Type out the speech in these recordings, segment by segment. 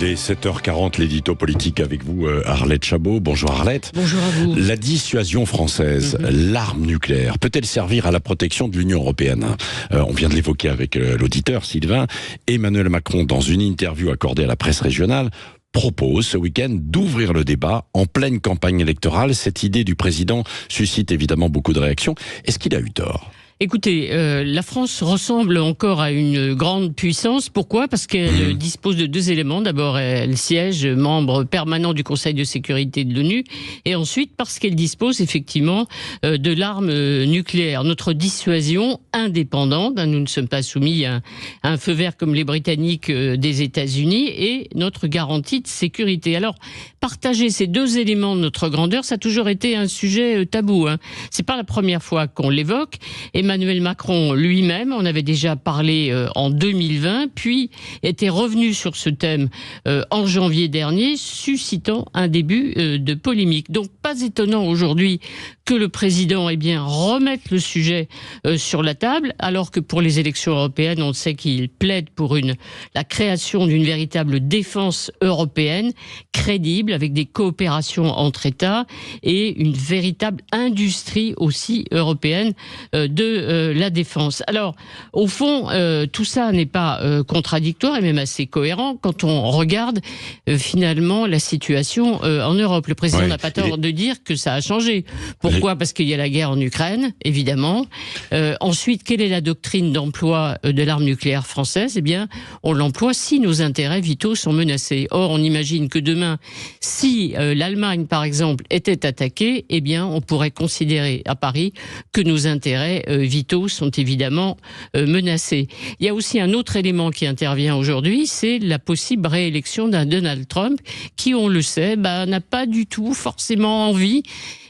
Il est 7h40, l'édito politique avec vous, Arlette Chabot. Bonjour Arlette. Bonjour à vous. La dissuasion française, l'arme nucléaire, peut-elle servir à la protection de l'Union européenne? On vient de l'évoquer avec l'auditeur Sylvain. Emmanuel Macron, dans une interview accordée à la presse régionale, propose ce week-end d'ouvrir le débat en pleine campagne électorale. Cette idée du président suscite évidemment beaucoup de réactions. Est-ce qu'il a eu tort ? Écoutez, la France ressemble encore à une grande puissance. Pourquoi ? Parce qu'elle dispose de deux éléments. D'abord, elle siège membre permanent du Conseil de sécurité de l'ONU. Et ensuite, parce qu'elle dispose effectivement de l'arme nucléaire. Notre dissuasion indépendante, nous ne sommes pas soumis à un feu vert comme les Britanniques des États-Unis, et notre garantie de sécurité. Alors, partager ces deux éléments de notre grandeur, ça a toujours été un sujet tabou. C'est pas la première fois qu'on l'évoque. Emmanuel Macron lui-même en avait déjà parlé en 2020, puis était revenu sur ce thème en janvier dernier, suscitant un début de polémique. Donc pas étonnant aujourd'hui que le président remette le sujet sur la table, alors que pour les élections européennes, on sait qu'il plaide pour la création d'une véritable défense européenne, crédible, avec des coopérations entre États et une véritable industrie aussi européenne de la défense. Alors, au fond, tout ça n'est pas contradictoire et même assez cohérent quand on regarde finalement la situation en Europe. Le président n'a pas tort de dire que ça a changé. Pourquoi ? Parce qu'il y a la guerre en Ukraine, évidemment. Ensuite, quelle est la doctrine d'emploi de l'arme nucléaire française ? Eh bien, on l'emploie si nos intérêts vitaux sont menacés. Or, on imagine que demain, si l'Allemagne, par exemple, était attaquée, eh bien, on pourrait considérer à Paris que nos intérêts vitaux sont évidemment menacés. Il y a aussi un autre élément qui intervient aujourd'hui, c'est la possible réélection d'un Donald Trump qui, on le sait, n'a pas du tout forcément envie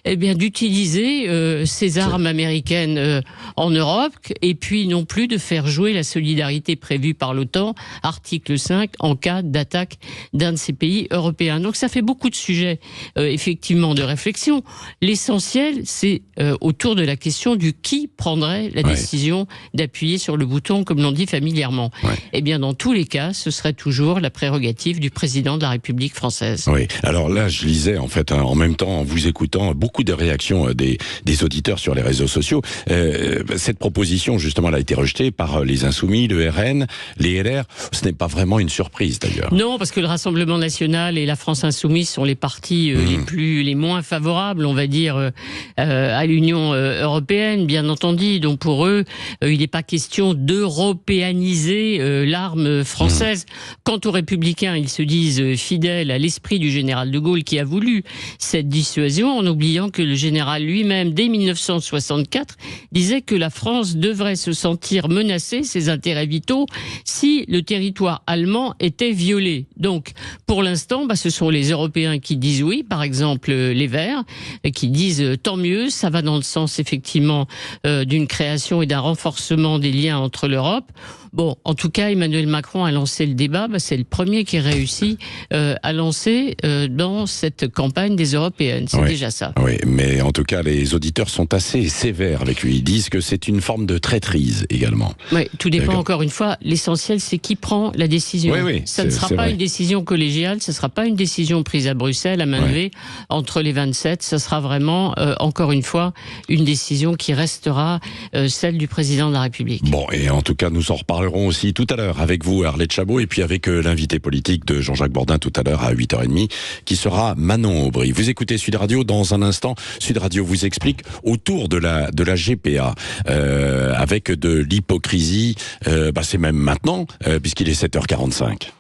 d'utiliser ces armes américaines en Europe, et puis non plus de faire jouer la solidarité prévue par l'OTAN, article 5, en cas d'attaque d'un de ces pays européens. Donc ça fait beaucoup de sujets effectivement de réflexion. L'essentiel, c'est autour de la question du qui prendrait la décision d'appuyer sur le bouton, comme l'on dit familièrement. Eh bien, dans tous les cas, ce serait toujours la prérogative du président de la République française. Oui, alors là, je lisais en fait, en même temps, en vous écoutant, beaucoup de réactions des auditeurs sur les réseaux sociaux. Cette proposition, justement, elle a été rejetée par les Insoumis, le RN, les LR. Ce n'est pas vraiment une surprise, d'ailleurs. Non, parce que le Rassemblement National et la France Insoumise sont les partis les moins favorables, on va dire, à l'Union européenne, bien entendu. Donc pour eux, il n'est pas question d'européaniser l'arme française. Quant aux Républicains, ils se disent fidèles à l'esprit du général de Gaulle qui a voulu cette dissuasion, en oubliant que le général lui-même, dès 1964, disait que la France devrait se sentir menacée, ses intérêts vitaux, si le territoire allemand était violé. Donc, pour l'instant, ce sont les Européens qui disent oui, par exemple les Verts, qui disent tant mieux, ça va dans le sens effectivement d'une création et d'un renforcement des liens entre l'Europe. Bon, en tout cas, Emmanuel Macron a lancé le débat, c'est le premier qui réussit à lancer dans cette campagne des Européennes. C'est déjà ça. Oui, mais en tout cas, les auditeurs sont assez sévères avec lui. Ils disent que c'est une forme de traîtrise également. Oui, tout dépend encore une fois. L'essentiel, c'est qui prend la décision. Ça ne sera pas une décision collégiale, ce ne sera pas une décision prise à Bruxelles à main levée entre les 27. Ce sera vraiment, encore une fois, une décision qui restera celle du président de la République. Bon, et en tout cas, nous en reparlerons aussi tout à l'heure avec vous, Arlette Chabot, et puis avec l'invité politique de Jean-Jacques Bourdin tout à l'heure à 8h30, qui sera Manon Aubry. Vous écoutez Sud Radio, dans un instant, Sud Radio vous explique autour de la GPA, avec de l'hypocrisie, c'est même maintenant, puisqu'il est 7h45.